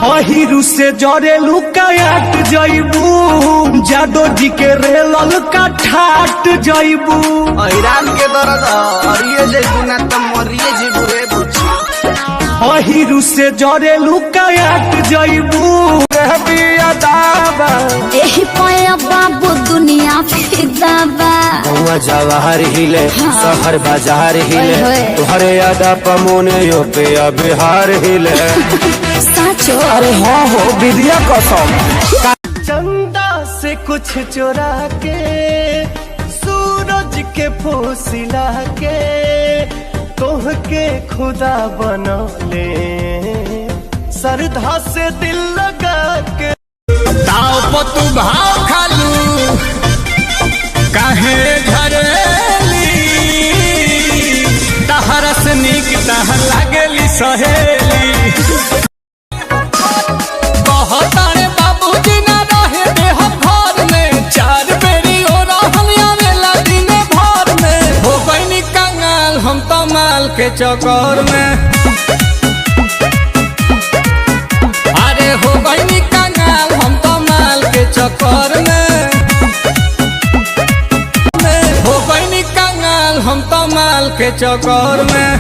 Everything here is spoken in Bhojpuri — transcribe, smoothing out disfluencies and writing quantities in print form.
अहिरु से जरे लुकायाट जइबू जादो जी के रेलल का ठाट जइबू ऐरान के दर्द हरिए जइबू ना त मरिए जइबू रे बुच्ची। अहिरु से जरे लुकायाट जइबू रहबिया दाबा एही पाया बाबू दुनिया फिदा बा। गौवा जवाहर हिले शहर बाजार हिले ओए। तुहरे यादा पमोने यो पे बिहार हिले साचो अरे हाँ हो विद्या कसम चंदा से कुछ चुरा के सूरज के फूसिला के तोह के खुदा बनौले सरधा से दिल लगा के ताव पतु भाव खालू काहे झरेली तहरस निक तह लागेली सहेली कहतारे बाबूजी ना रहे देह घर में चार बेरी हो रहल आवेला दिन भर में हो गइनी कंगाल हम तो माल के चक्कर में अरे हो गइनी कंगाल हम तो माल के चक्कर में हो गइनी कंगाल हम तो माल के चक्कर में।